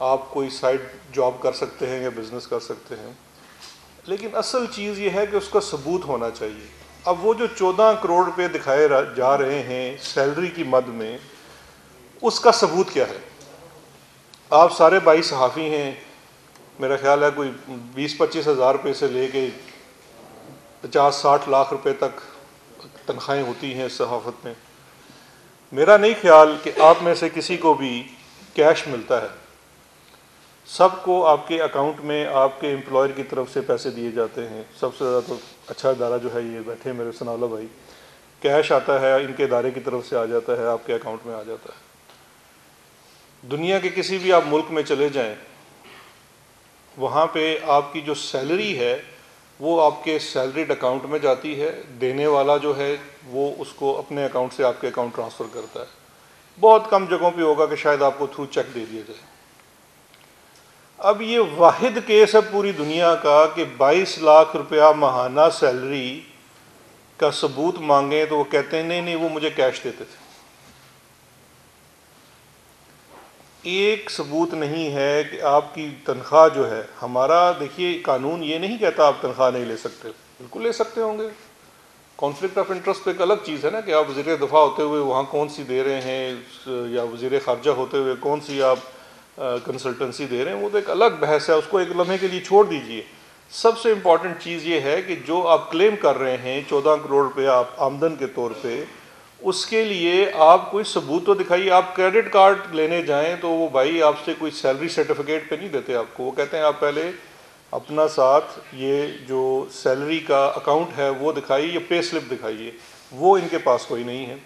آپ کوئی side job کر سکتے ہیں یا بزنس کر سکتے ہیں، لیکن اصل چیز یہ ہے کہ اس کا ثبوت ہونا چاہیے۔ اب وہ جو 14 کروڑ روپے دکھائے جا رہے ہیں سیلری کی مد میں، اس کا ثبوت کیا ہے؟ آپ سارے بھائی صحافی ہیں، میرا خیال ہے کوئی 20-25 ہزار روپے سے لے کے 50-60 لاکھ روپے تک تنخواہیں ہوتی ہیں صحافت میں۔ میرا نہیں خیال کہ آپ میں سے کسی کو بھی کیش ملتا ہے، سب کو آپ کے اکاؤنٹ میں آپ کے امپلائر کی طرف سے پیسے دیے جاتے ہیں۔ سب سے زیادہ تو اچھا ادارہ جو ہے یہ بیٹھے میرے ثناءاللہ بھائی، کیش آتا ہے ان کے ادارے کی طرف سے آ جاتا ہے، آپ کے اکاؤنٹ میں آ جاتا ہے۔ دنیا کے کسی بھی آپ ملک میں چلے جائیں، وہاں پہ آپ کی جو سیلری ہے وہ آپ کے سیلریڈ اکاؤنٹ میں جاتی ہے، دینے والا جو ہے وہ اس کو اپنے اکاؤنٹ سے آپ کے اکاؤنٹ ٹرانسفر کرتا ہے۔ بہت کم جگہوں پہ ہوگا کہ شاید آپ کو تھرو چیک دے دیا جائے۔ اب یہ واحد کیس ہے پوری دنیا کا کہ 22 لاکھ روپیہ ماہانہ سیلری کا ثبوت مانگیں تو وہ کہتے ہیں نہیں وہ مجھے کیش دیتے تھے۔ ایک ثبوت نہیں ہے کہ آپ کی تنخواہ جو ہے، ہمارا دیکھیے قانون یہ نہیں کہتا آپ تنخواہ نہیں لے سکتے، بالکل لے سکتے ہوں گے۔ کانفلکٹ آف انٹرسٹ تو ایک الگ چیز ہے نا، کہ آپ وزیر دفاع ہوتے ہوئے وہاں کون سی دے رہے ہیں، یا وزیر خارجہ ہوتے ہوئے کون سی آپ کنسلٹنسی دے رہے ہیں، وہ تو ایک الگ بحث ہے، اس کو ایک لمحے کے لیے چھوڑ دیجئے۔ سب سے امپورٹنٹ چیز یہ ہے کہ جو آپ کلیم کر رہے ہیں 14 کروڑ روپے آپ آمدن کے طور پہ، اس کے لیے آپ کوئی ثبوت تو دکھائیے۔ آپ کریڈٹ کارڈ لینے جائیں تو وہ بھائی آپ سے کوئی سیلری سرٹیفکیٹ پہ نہیں دیتے آپ کو، وہ کہتے ہیں آپ پہلے اپنا ساتھ یہ جو سیلری کا اکاؤنٹ ہے وہ دکھائیے یا پے سلپ دکھائیے، وہ ان کے پاس کوئی نہیں ہے۔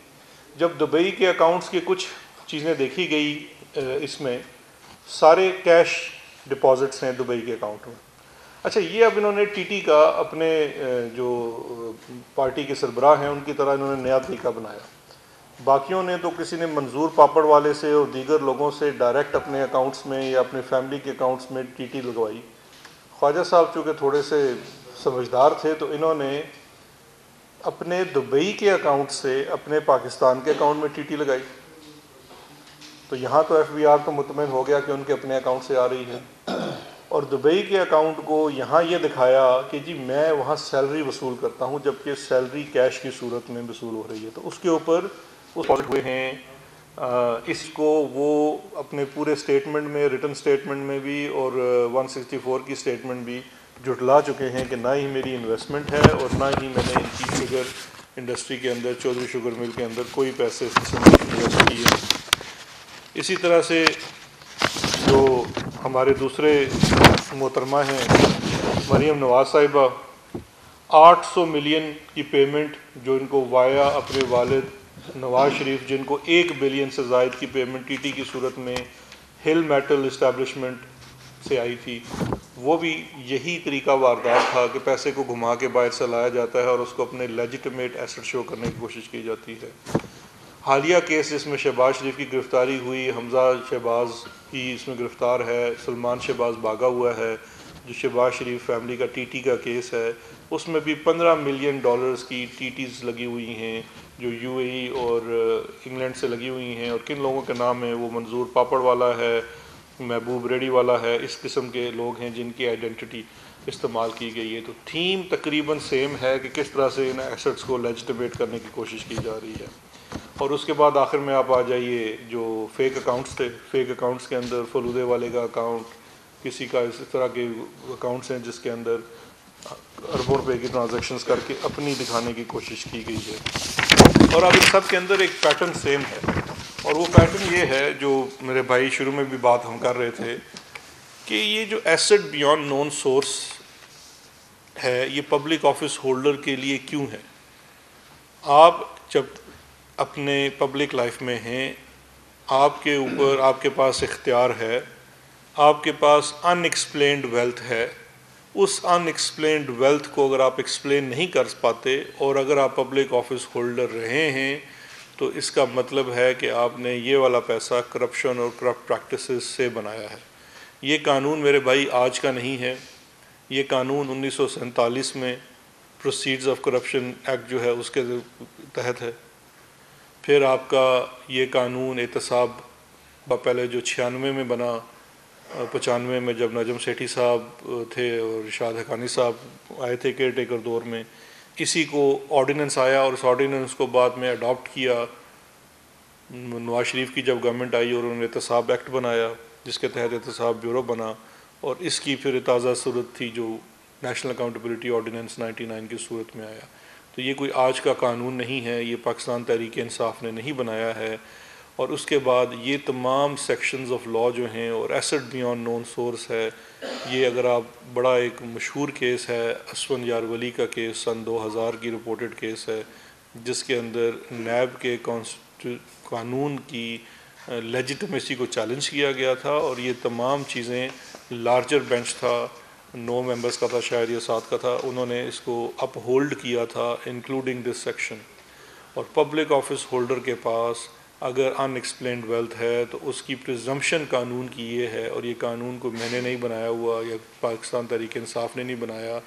جب دبئی کے اکاؤنٹس کی کچھ چیزیں دیکھی گئی، اس میں سارے کیش ڈپازٹس ہیں دبئی کے اکاؤنٹ میں۔ اچھا، یہ اب انہوں نے ٹی ٹی کا اپنے جو پارٹی کے سربراہ ہیں ان کی طرح انہوں نے نیا طریقہ بنایا۔ باقیوں نے تو کسی نے منظور پاپڑ والے سے اور دیگر لوگوں سے ڈائریکٹ اپنے اکاؤنٹس میں یا اپنے فیملی کے اکاؤنٹس میں ٹی ٹی لگوائی۔ خواجہ صاحب چونکہ تھوڑے سے سمجھدار تھے تو انہوں نے اپنے دبئی کے اکاؤنٹ سے اپنے پاکستان کے اکاؤنٹ میں ٹی ٹی لگائی، تو یہاں تو ایف بی آر تو مطمئن ہو گیا کہ ان کے اپنے اکاؤنٹ سے آ رہی ہے، اور دبئی کے اکاؤنٹ کو یہاں یہ دکھایا کہ جی میں وہاں سیلری وصول کرتا ہوں، جبکہ سیلری کیش کی صورت میں وصول ہو رہی ہے۔ تو اس کے اوپر ہوئے ہیں، اس کو وہ اپنے پورے سٹیٹمنٹ میں، ریٹن سٹیٹمنٹ میں بھی اور 164 کی سٹیٹمنٹ بھی جھٹلا چکے ہیں کہ نہ ہی میری انویسٹمنٹ ہے اور نہ ہی میں نے ان کی شوگر انڈسٹری کے اندر، چودھری شوگر مل کے اندر کوئی پیسے اس قسم کی انویسٹ کیے۔ اسی طرح سے جو ہمارے دوسرے محترمہ ہیں مریم نواز صاحبہ، 800 ملین کی پیمنٹ جو ان کو وایا اپنے والد نواز شریف، جن کو 1 بلین سے زائد کی پیمنٹ ٹی ٹی کی صورت میں ہل میٹل اسٹیبلشمنٹ سے آئی تھی، وہ بھی یہی طریقہ واردات تھا کہ پیسے کو گھما کے باہر سے لایا جاتا ہے اور اس کو اپنے لیجیٹمیٹ ایسٹ شو کرنے کی کوشش کی جاتی ہے۔ حالیہ کیس جس میں شہباز شریف کی گرفتاری ہوئی، حمزہ شہباز کی اس میں گرفتار ہے، سلمان شہباز بھاگا ہوا ہے، جو شہباز شریف فیملی کا ٹی ٹی کا کیس ہے، اس میں بھی 15 ملین ڈالرز کی ٹی ٹیز لگی ہوئی ہیں جو یو اے ای اور انگلینڈ سے لگی ہوئی ہیں، اور کن لوگوں کے نام ہیں، وہ منظور پاپڑ والا ہے، محبوب ریڈی والا ہے، اس قسم کے لوگ ہیں جن کی آئیڈینٹی استعمال کی گئی ہے۔ تو تھیم تقریباً سیم ہے کہ کس طرح سے ان ایسٹس کو لیجٹمیٹ کرنے کی کوشش کی جا رہی ہے۔ اور اس کے بعد آخر میں آپ آ جائیے جو فیک اکاؤنٹس تھے، فیک اکاؤنٹس کے اندر فلودے والے کا اکاؤنٹ، کسی کا اس طرح کے اکاؤنٹس ہیں جس کے اندر اربوں روپے کی ٹرانزیکشنز کر کے اپنی دکھانے کی کوشش کی گئی ہے۔ اور اب ان سب کے اندر ایک پیٹرن سیم ہے، اور وہ پیٹرن یہ ہے جو میرے بھائی شروع میں بھی بات ہم کر رہے تھے کہ یہ جو ایسٹ بیونڈ نون سورس ہے، یہ پبلک آفس ہولڈر کے لیے کیوں ہے؟ آپ جب اپنے پبلک لائف میں ہیں، آپ کے اوپر آپ کے پاس اختیار ہے، آپ کے پاس ان ایکسپلینڈ ویلتھ ہے، اس ان ایکسپلینڈ ویلتھ کو اگر آپ ایکسپلین نہیں کر پاتے اور اگر آپ پبلک آفس ہولڈر رہے ہیں تو اس کا مطلب ہے کہ آپ نے یہ والا پیسہ کرپشن اور کرپٹ پریکٹسز سے بنایا ہے۔ یہ قانون میرے بھائی آج کا نہیں ہے، یہ قانون 1947 میں پروسیڈز آف کرپشن ایکٹ جو ہے اس کے تحت ہے۔ پھر آپ کا یہ قانون احتساب پہلے جو 96 میں بنا، 95 میں جب نجم سیٹھی صاحب تھے اور رشاد حقانی صاحب آئے تھے کیئر ٹیکر دور میں، اسی کو آرڈیننس آیا اور اس آرڈیننس کو بعد میں اڈاپٹ کیا نواز شریف کی جب گورنمنٹ آئی اور انہوں نے احتساب ایکٹ بنایا جس کے تحت احتساب بیورو بنا، اور اس کی پھر تازہ صورت تھی جو نیشنل اکاؤنٹیبلٹی آرڈیننس 99 کی صورت میں آیا۔ تو یہ کوئی آج کا قانون نہیں ہے، یہ پاکستان تحریک انصاف نے نہیں بنایا ہے، اور اس کے بعد یہ تمام سیکشنز آف لاء جو ہیں اور ایسٹ بیانڈ نون سورس ہے، یہ اگر آپ بڑا ایک مشہور کیس ہے اسون یار ولی کا کیس، سن 2000 کی رپورٹڈ کیس ہے، جس کے اندر نیب کے قانون کی لیجیٹمیسی کو چیلنج کیا گیا تھا، اور یہ تمام چیزیں لارجر بینچ تھا، 9 ممبرز کا تھا شاید یا 7 کا تھا، انہوں نے اس کو اپ ہولڈ کیا تھا انکلوڈنگ دس سیکشن۔ اور پبلک آفس ہولڈر کے پاس اگر ان ایکسپلینڈ ویلتھ ہے تو اس کی پریزمپشن قانون کی یہ ہے، اور یہ قانون کو میں نے نہیں بنایا ہوا یا پاکستان تحریک انصاف نے نہیں بنایا،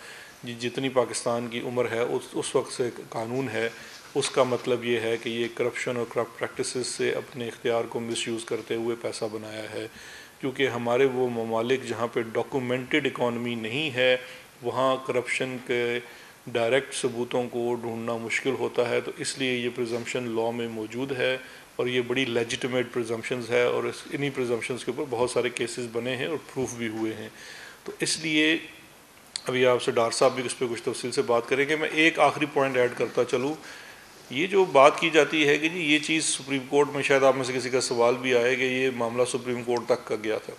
جتنی پاکستان کی عمر ہے اس وقت سے قانون ہے، اس کا مطلب یہ ہے کہ یہ کرپشن اور کرپٹ پریکٹسز سے اپنے اختیار کو مس یوز کرتے ہوئے پیسہ بنایا ہے، کیونکہ ہمارے وہ ممالک جہاں پہ ڈاکومنٹڈ اکانومی نہیں ہے وہاں کرپشن کے ڈائریکٹ ثبوتوں کو ڈھونڈنا مشکل ہوتا ہے، تو اس لیے یہ پریزمپشن لاء میں موجود ہے، اور یہ بڑی لیجیٹمیٹ پریزمپشنز ہے، اور انہی پریزمپشنز کے اوپر بہت سارے کیسز بنے ہیں اور پروف بھی ہوئے ہیں۔ تو اس لیے ابھی آپ سے ڈار صاحب بھی اس پہ کچھ تفصیل سے بات کریں گے، میں ایک آخری پوائنٹ ایڈ کرتا چلوں، یہ جو بات کی جاتی ہے کہ جی یہ چیز سپریم کورٹ میں، شاید آپ میں سے کسی کا سوال بھی آئے کہ یہ معاملہ سپریم کورٹ تک کا گیا تھا،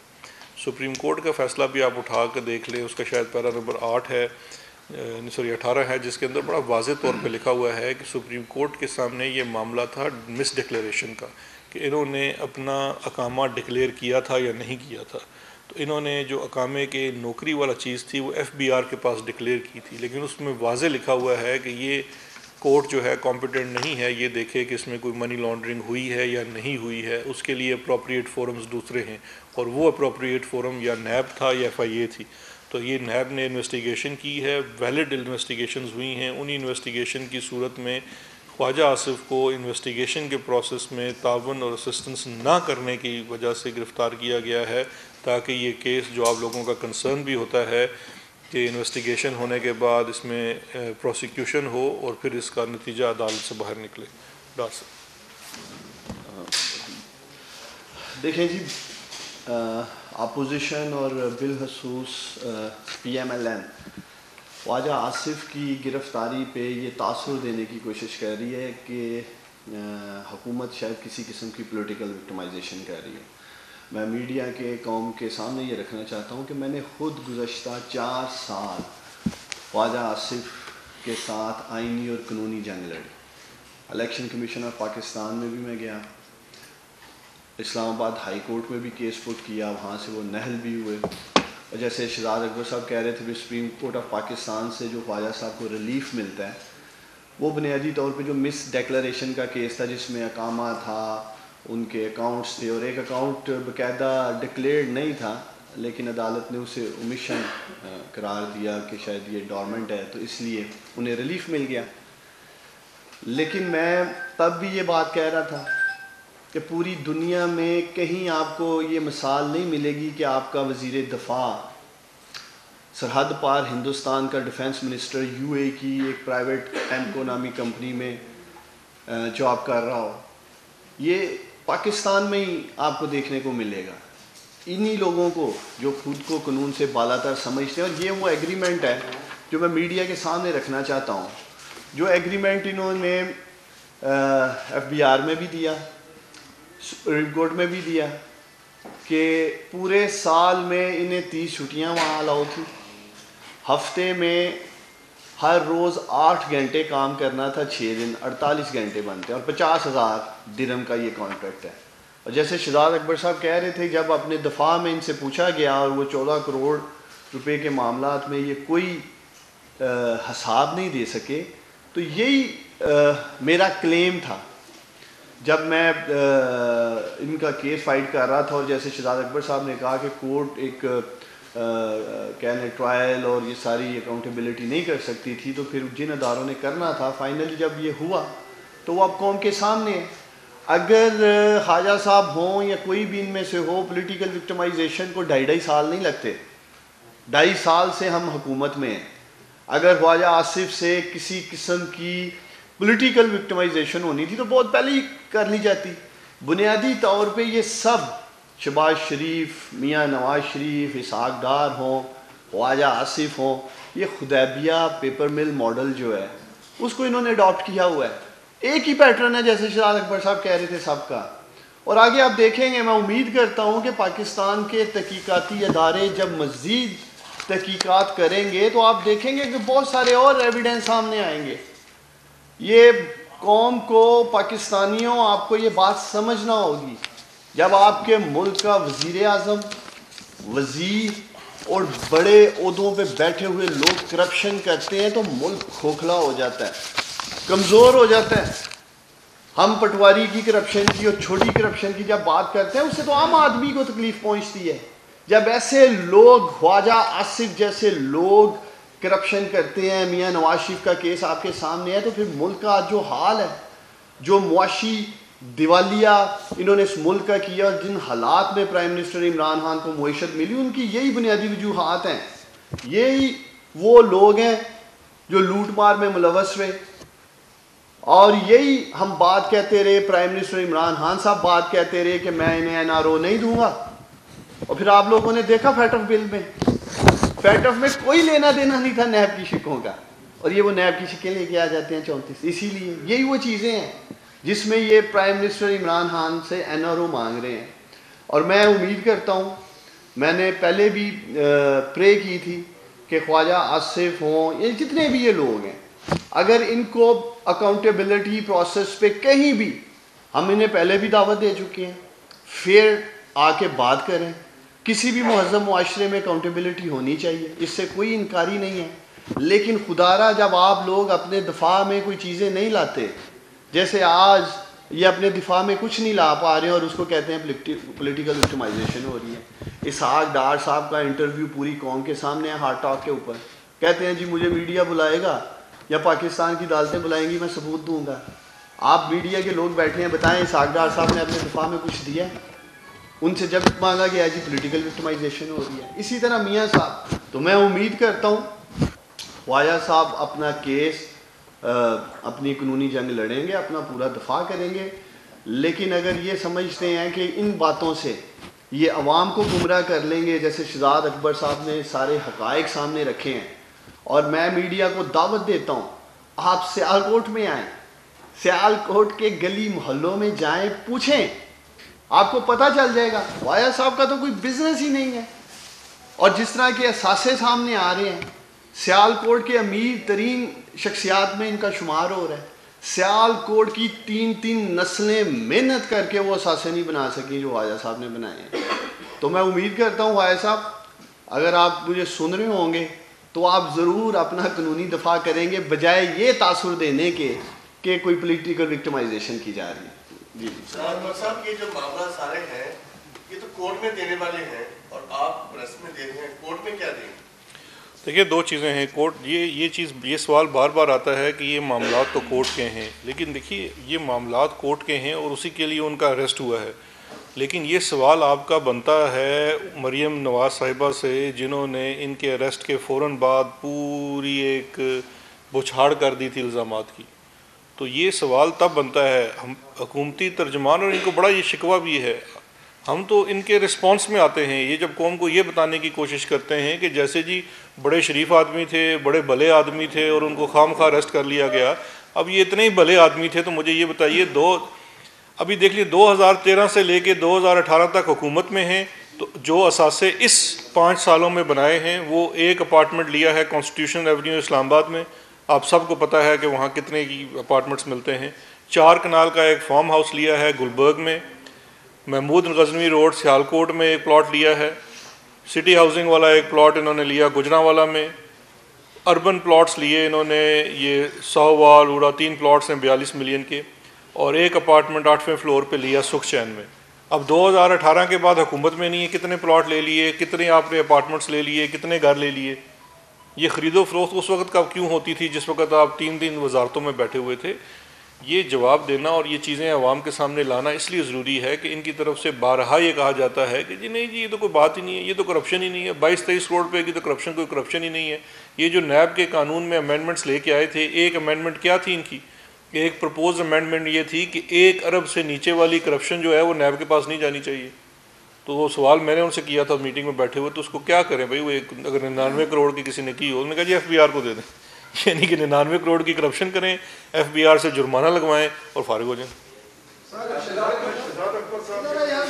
سپریم کورٹ کا فیصلہ بھی آپ اٹھا کر دیکھ لیں، اس کا شاید پیرا نمبر 8 ہے 18 ہے، جس کے اندر بڑا واضح طور پہ لکھا ہوا ہے کہ سپریم کورٹ کے سامنے یہ معاملہ تھا مس ڈکلیریشن کا، کہ انہوں نے اپنا اقامہ ڈکلیئر کیا تھا یا نہیں کیا تھا۔ تو انہوں نے جو اقامے کے نوکری والا چیز تھی وہ FBR کے پاس ڈکلیئر کی تھی، لیکن اس میں واضح لکھا ہوا ہے کہ یہ کورٹ جو ہے کمپیٹنٹ نہیں ہے یہ دیکھے کہ اس میں کوئی منی لانڈرنگ ہوئی ہے یا نہیں ہوئی ہے، اس کے لیے اپروپریٹ فورمز دوسرے ہیں، اور وہ اپروپریٹ فورم یا نیب تھا یا FIA تھی۔ تو یہ نیب نے انویسٹیگیشن کی ہے، ویلڈ انویسٹیگیشنز ہوئی ہیں، انہی انویسٹیگیشن کی صورت میں خواجہ آصف کو انویسٹیگیشن کے پروسیس میں تعاون اور اسسٹنس نہ کرنے کی وجہ سے گرفتار کیا گیا ہے، تاکہ یہ کیس جو آپ لوگوں کا کنسرن بھی ہوتا ہے کہ انویسٹیگیشن ہونے کے بعد اس میں پروسیکیوشن ہو اور پھر اس کا نتیجہ عدالت سے باہر نکلے۔ ڈاکٹر صاحب دیکھیں جی، اپوزیشن اور بالخصوص PMLN خواجہ آصف کی گرفتاری پہ یہ تاثر دینے کی کوشش کر رہی ہے کہ حکومت شاید کسی قسم کی پولیٹیکل وکٹمائزیشن کر رہی ہے۔ میں میڈیا کے قوم کے سامنے یہ رکھنا چاہتا ہوں کہ میں نے خود گزشتہ 4 سال خواجہ آصف کے ساتھ آئینی اور قانونی جنگ لڑی۔ الیکشن کمیشن آف پاکستان میں بھی میں گیا، اسلام آباد ہائی کورٹ میں بھی کیس پٹ کیا، وہاں سے وہ نہل بھی ہوئے، اور جیسے شہزاد اکبر صاحب کہہ رہے تھے بھی سپریم کورٹ آف پاکستان سے جو خواجہ صاحب کو ریلیف ملتا ہے وہ بنیادی طور پہ جو مس ڈیکلریشن کا کیس تھا جس میں اقامہ تھا، ان کے اکاؤنٹس تھے، اور ایک اکاؤنٹ باقاعدہ ڈکلیئرڈ نہیں تھا لیکن عدالت نے اسے اومیشن قرار دیا کہ شاید یہ ڈورمنٹ ہے، تو اس لیے انہیں ریلیف مل گیا۔ لیکن میں تب بھی یہ بات کہہ رہا تھا کہ پوری دنیا میں کہیں آپ کو یہ مثال نہیں ملے گی کہ آپ کا وزیر دفاع سرحد پار ہندوستان کا ڈیفنس منسٹر UAE کی ایک پرائیویٹ ایمکو نامی کمپنی میں جاب کر رہا ہو۔ یہ پاکستان میں ہی آپ کو دیکھنے کو ملے گا، انہی لوگوں کو جو خود کو قانون سے بالا تر سمجھتے ہیں۔ اور یہ وہ ایگریمنٹ ہے جو میں میڈیا کے سامنے رکھنا چاہتا ہوں، جو ایگریمنٹ انہوں نے FBR میں بھی دیا، سپریم کورٹ میں بھی دیا، کہ پورے سال میں انہیں 30 چھٹیاں وہاں الاؤ تھی، ہفتے میں ہر روز 8 گھنٹے کام کرنا تھا، 6 دن 48 گھنٹے بنتے ہیں، اور 50,000 درہم کا یہ کانٹریکٹ ہے۔ اور جیسے شہزاد اکبر صاحب کہہ رہے تھے، جب اپنے دفاع میں ان سے پوچھا گیا اور وہ 14 کروڑ روپے کے معاملات میں یہ کوئی حساب نہیں دے سکے، تو یہی میرا کلیم تھا جب میں ان کا کیس فائٹ کر رہا تھا۔ اور جیسے شہزاد اکبر صاحب نے کہا کہ کورٹ ایک کہنے ٹرائل اور یہ ساری اکاؤنٹیبلٹی نہیں کر سکتی تھی، تو پھر جن اداروں نے کرنا تھا فائنلی جب یہ ہوا تو وہ اب قوم کے سامنے ہے۔ اگر خواجہ صاحب ہوں یا کوئی بھی ان میں سے ہو، پولیٹیکل وکٹمائزیشن کو 2.5 سال نہیں لگتے. 2.5 سال سے ہم حکومت میں ہیں. اگر خواجہ آصف سے کسی قسم کی پولیٹیکل وکٹمائزیشن ہونی تھی تو بہت پہلے ہی کر لی جاتی. بنیادی طور پہ یہ سب شہباز شریف، میاں نواز شریف، اسحاق ڈار ہوں، خواجہ آصف ہوں، یہ حدیبیہ پیپر مل ماڈل جو ہے اس کو انہوں نے اڈاپٹ کیا ہوا ہے. ایک ہی پیٹرن ہے جیسے شہزاد اکبر صاحب کہہ رہے تھے سب کا. اور آگے آپ دیکھیں گے، میں امید کرتا ہوں کہ پاکستان کے تحقیقاتی ادارے جب مزید تحقیقات کریں گے تو آپ دیکھیں گے کہ بہت سارے اور ایویڈنس سامنے آئیں گے. یہ قوم کو، پاکستانیوں، آپ کو یہ بات سمجھنا ہوگی، جب آپ کے ملک کا وزیر اعظم، وزیر اور بڑے عہدوں پہ بیٹھے ہوئے لوگ کرپشن کرتے ہیں تو ملک کھوکھلا ہو جاتا ہے، کمزور ہو جاتا ہے. ہم پٹواری کی کرپشن کی اور چھوٹی کرپشن کی جب بات کرتے ہیں اس سے تو عام آدمی کو تکلیف پہنچتی ہے. جب ایسے لوگ، خواجہ آصف جیسے لوگ کرپشن کرتے ہیں، میاں نواز شریف کا کیس آپ کے سامنے ہے، تو پھر ملک کا جو حال ہے، جو معاشی دیوالیہ انہوں نے اس ملک کا کیا، اور جن حالات میں پرائم منسٹر عمران خان کو معیشت ملی، ان کی یہی بنیادی وجوہات ہیں. یہی وہ لوگ ہیں جو لوٹ مار میں ملوث ہوئے. اور یہی ہم بات کہتے رہے، پرائم منسٹر عمران خان صاحب بات کہتے رہے کہ میں انہیں NRO نہیں دوں گا. اور پھر آپ لوگوں نے دیکھا فیٹ آف بل میں، فیٹ آف میں کوئی لینا دینا نہیں تھا نیب کی شکوں کا، اور یہ وہ نیب کی شکیں لے کے آ جاتے ہیں 34. اسی لیے یہی وہ چیزیں ہیں جس میں یہ پرائم منسٹر عمران خان سے NRO مانگ رہے ہیں. اور میں امید کرتا ہوں، میں نے پہلے بھی پرے کی تھی کہ خواجہ آصف ہوں یا جتنے بھی یہ لوگ ہیں، اگر ان کو اکاؤنٹیبلٹی پروسیس پہ کہیں بھی، ہم انہیں پہلے بھی دعوت دے چکے ہیں، پھر آ کے بات کریں. کسی بھی مہذب معاشرے میں اکاؤنٹیبلٹی ہونی چاہیے، اس سے کوئی انکاری نہیں ہے. لیکن خدارا جب آپ لوگ اپنے دفاع میں کوئی چیزیں نہیں لاتے، جیسے آج یہ اپنے دفاع میں کچھ نہیں لا پا رہے ہیں اور اس کو کہتے ہیں پولیٹیکل وکٹمائزیشن ہو رہی ہے. اسحاق ڈار صاحب کا انٹرویو پوری قوم کے سامنے ہے ہارٹ ٹاک کے اوپر، کہتے ہیں جی مجھے میڈیا بلائے گا یا پاکستان کی عدالتیں بلائیں گی، میں ثبوت دوں گا. آپ میڈیا کے لوگ بیٹھے ہیں، بتائیں اسحاق ڈار صاحب نے اپنے دفاع میں کچھ دیا ہے؟ ان سے جب مانگا گیا جی پولیٹیکل وکٹمائزیشن ہو رہی ہے. اسی طرح میاں صاحب، تو میں امید کرتا ہوں خواجہ صاحب اپنا کیس، اپنی قانونی جنگ لڑیں گے، اپنا پورا دفاع کریں گے. لیکن اگر یہ سمجھتے ہیں کہ ان باتوں سے یہ عوام کو گمراہ کر لیں گے، جیسے شہزاد اکبر صاحب نے سارے حقائق سامنے رکھے ہیں، اور میں میڈیا کو دعوت دیتا ہوں آپ سیالکوٹ میں آئیں، سیالکوٹ کے گلی محلوں میں جائیں، پوچھیں، آپ کو پتہ چل جائے گا. خواجہ صاحب کا تو کوئی بزنس ہی نہیں ہے. اور جس طرح کے اثاثے سامنے آ رہے ہیں، سیالکوٹ کے امیر ترین شخصیات میں ان کا شمار ہو رہا ہے. سیالکوٹ کی 3 نسلیں محنت کر کے وہ اثاثے نہیں بنا سکیں جو خواجہ صاحب نے بنائے ہیں. تو میں امید کرتا ہوں خواجہ صاحب اگر آپ مجھے سن رہے ہوں گے تو آپ ضرور اپنا قانونی دفاع کریں گے، بجائے یہ تاثر دینے کے کہ کوئی پولیٹیکل وکٹمائزیشن کی جا رہی ہے. جی صاحب، یہ جو معاملہ سارے ہیں یہ تو کورٹ میں دینے والے ہیں اور آپ پریس میں دے رہے ہیں، کورٹ میں کیا دیں؟ دیکھیے 2 چیزیں ہیں. کورٹ یہ سوال بار بار آتا ہے کہ یہ معاملات تو کورٹ کے ہیں، لیکن دیکھیے یہ معاملات کورٹ کے ہیں اور اسی کے لیے ان کا اریسٹ ہوا ہے. لیکن یہ سوال آپ کا بنتا ہے مریم نواز صاحبہ سے، جنہوں نے ان کے اریسٹ کے فوراً بعد پوری ایک بچھاڑ کر دی تھی الزامات کی. تو یہ سوال تب بنتا ہے، ہم حکومتی ترجمان، اور ان کو بڑا یہ شکوہ بھی ہے، ہم تو ان کے رسپانس میں آتے ہیں. یہ جب قوم کو یہ بتانے کی کوشش کرتے ہیں کہ جیسے جی بڑے شریف آدمی تھے، بڑے بھلے آدمی تھے اور ان کو خام خواہ اریسٹ کر لیا گیا. اب یہ اتنے ہی بھلے آدمی تھے تو مجھے یہ بتائیے، ابھی دیکھ لیے 2013 سے لے کے 2018 تک حکومت میں ہیں، تو جو اثاثے اس 5 سالوں میں بنائے ہیں، وہ ایک اپارٹمنٹ لیا ہے کانسٹیٹیوشن ایونیو اسلام آباد میں، آپ سب کو پتہ ہے کہ وہاں کتنے کی اپارٹمنٹس ملتے ہیں. 4 کنال کا ایک فارم ہاؤس لیا ہے گلبرگ میں، محمود غزنوی روڈ سیالکوٹ میں ایک پلاٹ لیا ہے، سٹی ہاؤسنگ والا ایک پلاٹ انہوں نے لیا گجرانوالا میں، اربن پلاٹس لیے انہوں نے، یہ 100 وال اڑا 3 پلاٹس ہیں 42 ملین کے، اور ایک اپارٹمنٹ 8ویں فلور پہ لیا سکھ چین میں. اب 2018 کے بعد حکومت میں نہیں ہے، کتنے پلاٹ لے لیے، کتنے آپ نے اپارٹمنٹس لے لیے، کتنے گھر لے لیے. یہ خرید و فروخت اس وقت کب کیوں ہوتی تھی جس وقت آپ 3 دن وزارتوں میں بیٹھے ہوئے تھے. یہ جواب دینا اور یہ چیزیں عوام کے سامنے لانا اس لیے ضروری ہے کہ ان کی طرف سے بارہا یہ کہا جاتا ہے کہ جی نہیں جی یہ تو کوئی بات ہی نہیں ہے، یہ تو کرپشن ہی نہیں ہے، 22-23 کروڑ روپے کی تو کرپشن کوئی کرپشن ہی نہیں ہے۔ یہ جو نیب کے قانون میں امینڈمنٹس لے کے آئے تھے، ایک امینڈمنٹ کیا تھی ان کی؟ ایک پرپوز امینڈمنٹ یہ تھی کہ 1 ارب سے نیچے والی کرپشن جو ہے وہ نیب کے پاس نہیں جانی چاہیے۔ تو وہ سوال میں نے ان سے کیا تھا میٹنگ میں بیٹھے ہوئے، تو اس کو کیا کریں بھائی، وہ اگر 99 کروڑ کی کسی نے کی ہو، انہوں نے کہا جی FBR کو دے دیں، یعنی کہ 99 کروڑ کی کرپشن کریں، FBR سے جرمانہ لگوائیں اور فارغ ہو جائیں۔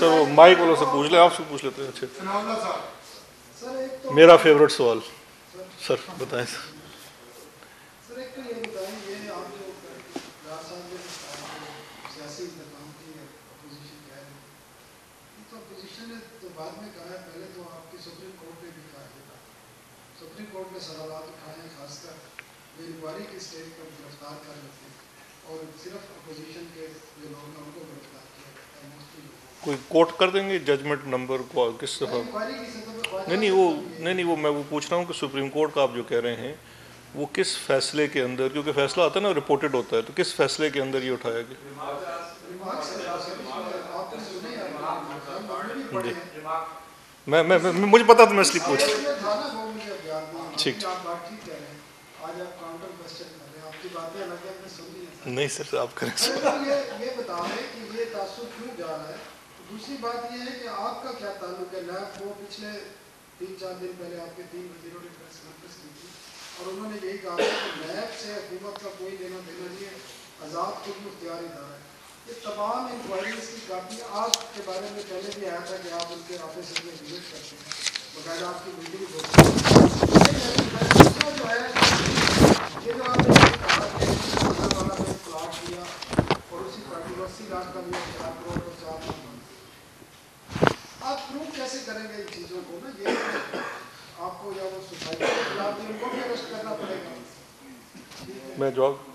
سر وہ مائک والوں سے پوچھ لیں، آپ سے پوچھ لیتے ہیں۔ اچھا میرا فیوریٹ سوال سر بتائیں سر۔ سپریم کورٹ نے سوالات اٹھائے ہیں، خاص کر بے روزگاری کی اسٹیج کو گرفتار کر لیتے ہیں اور صرف اپوزیشن کے جو لوگ ہیں ان کو گرفتار کیا جاتا ہے۔ کوئی کوٹ کر دیں گے ججمنٹ نمبر کو کس دفعہ؟ نہیں وہ میں وہ پوچھ رہا ہوں کہ سپریم کورٹ کا آپ جو کہہ رہے ہیں وہ کس فیصلے کے اندر، کیونکہ فیصلہ آتا ہے نا رپورٹڈ ہوتا ہے، تو کس فیصلے کے اندر یہ اٹھایا گیا؟ جی مجھے پتا تو میں اس لیے پوچھ رہا ہوں۔ ٹھیک نہیں سر آپ کریں سر۔ یہ بتا رہے کہ یہ تعصب کیوں جا رہا ہے۔ دوسری بات یہ ہے کہ آپ کا کیا تعلق ہے نیب کو؟ پچھلے 3-4 دن پہلے آپ کے 3 وزیروں نے پریس کانفرنس کی تھی اور انہوں نے یہی کہا کہ نیب سے حکومت کا کوئی لینا دینا نہیں ہے، آزاد خود مختار ادارہ ہے۔ یہ تمام انکوائریز کی کاپی آپ کے بارے میں پہلے بھی آیا تھا کہ آپ ان کے آفس میں وزٹ کرتے ہیں، بغیر آپ کی میٹنگ ہوتی ہے۔ دوسرا جو ہے یہ جو آپ نے کہا کہ والا نے پلاٹ دیا اور اسی پر 80 لاکھ کا بھی 4 کروڑ اور 4 لاکھ، آپ پروف کیسے کریں گے ان چیزوں کو نا؟ یہ آپ کو یا وہ سوسائٹی کے خلاف بھی ان کو بھی اریسٹ کرنا پڑے گا۔ میں جواب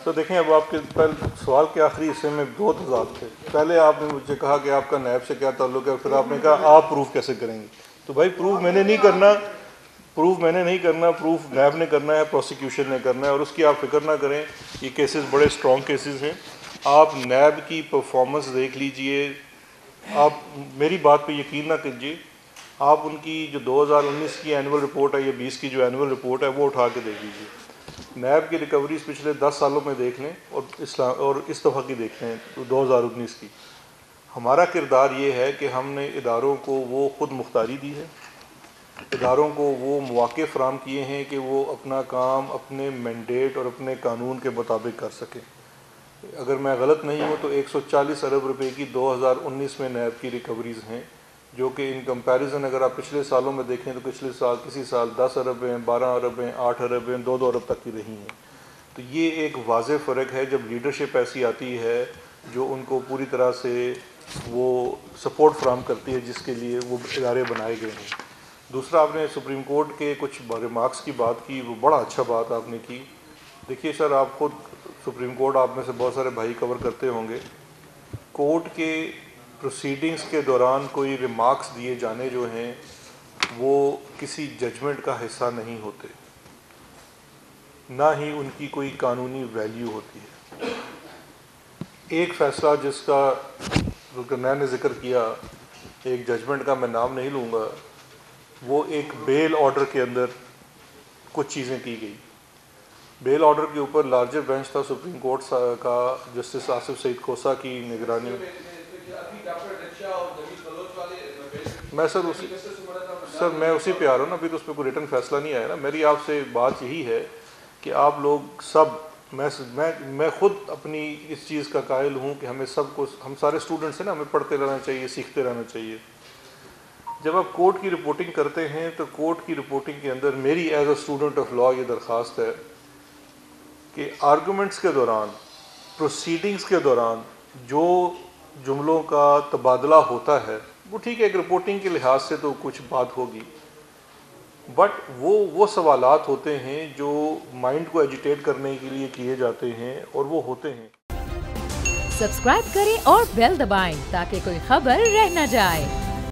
تو دیکھیں، اب آپ کے پہلے سوال کے آخری حصے میں 2 تضاد تھے۔ پہلے آپ نے مجھے کہا کہ آپ کا نیب سے کیا تعلق ہے، پھر آپ نے کہا آپ پروف کیسے کریں گے۔ تو بھائی پروف میں نے نہیں کرنا، پروف نیب نے کرنا ہے، پروسیکیوشن نے کرنا ہے، اور اس کی آپ فکر نہ کریں۔ یہ کیسز بڑے اسٹرانگ کیسز ہیں۔ آپ نیب کی پرفارمنس دیکھ لیجئے، آپ میری بات پہ یقین نہ کیجیے، آپ ان کی جو 2019 کی اینول رپورٹ ہے یا 20 کی جو اینول رپورٹ ہے وہ اٹھا کے دیکھ لیجیے۔ نیب کی ریکوریز پچھلے 10 سالوں میں دیکھ لیں اور اس دفعہ کی دیکھ لیں 2019 کی۔ ہمارا کردار یہ ہے کہ ہم نے اداروں کو وہ خود مختاری دی ہے، اداروں کو وہ مواقع فراہم کیے ہیں کہ وہ اپنا کام اپنے مینڈیٹ اور اپنے قانون کے مطابق کر سکیں۔ اگر میں غلط نہیں ہوں تو 140 ارب روپے کی 2019 میں نیب کی ریکوریز ہیں، جو کہ ان کمپیریزن اگر آپ پچھلے سالوں میں دیکھیں تو پچھلے سال کسی سال 10 ارب ہیں، 12 ارب ہیں، 8 ارب ہیں، 2 ارب تک کی رہی ہیں۔ تو یہ ایک واضح فرق ہے جب لیڈرشپ ایسی آتی ہے جو ان کو پوری طرح سے وہ سپورٹ فراہم کرتی ہے جس کے لیے وہ ادارے بنائے گئے ہیں۔ دوسرا، آپ نے سپریم کورٹ کے کچھ ریمارکس کی بات کی، وہ بڑا اچھا بات آپ نے کی۔ دیکھیے سر، آپ خود سپریم کورٹ آپ میں سے بہت سارے بھائی کور کرتے ہوں گے، کورٹ کے پروسیڈنگز کے دوران کوئی ریمارکس دیے جانے جو ہیں وہ کسی ججمنٹ کا حصہ نہیں ہوتے، نہ ہی ان کی کوئی قانونی ویلیو ہوتی ہے۔ ایک فیصلہ جس کا میں نے ذکر کیا، ایک ججمنٹ کا میں نام نہیں لوں گا، وہ ایک بیل آرڈر کے اندر کچھ چیزیں کی گئی۔ بیل آرڈر کے اوپر لارجر بینچ تھا سپریم کورٹ کا، جسٹس آصف سعید کھوسہ کی نگرانی میں۔ میں اسی پہ آ رہا ہوں نا، ابھی تو اس پہ کوئی ریٹن فیصلہ نہیں آیا نا۔ میری آپ سے بات یہی ہے کہ آپ لوگ سب، میں خود اپنی اس چیز کا قائل ہوں کہ ہمیں سب کو، ہم سارے اسٹوڈنٹس ہیں نا، ہمیں پڑھتے رہنا چاہیے، سیکھتے رہنا چاہیے۔ جب آپ کورٹ کی رپورٹنگ کرتے ہیں تو کورٹ کی رپورٹنگ کے اندر میری as a student of law یہ درخواست ہے کہ آرگومنٹس کے دوران، پروسیڈنگز کے دوران جو جملوں کا تبادلہ ہوتا ہے وہ ٹھیک ہے، ایک رپورٹنگ کے لحاظ سے تو کچھ بات ہوگی، بٹ وہ سوالات ہوتے ہیں جو مائنڈ کو ایجیٹیٹ کرنے کے لیے کیے جاتے ہیں اور وہ ہوتے ہیں۔ سبسکرائب کریں اور بیل دبائیں تاکہ کوئی خبر رہ نہ جائے۔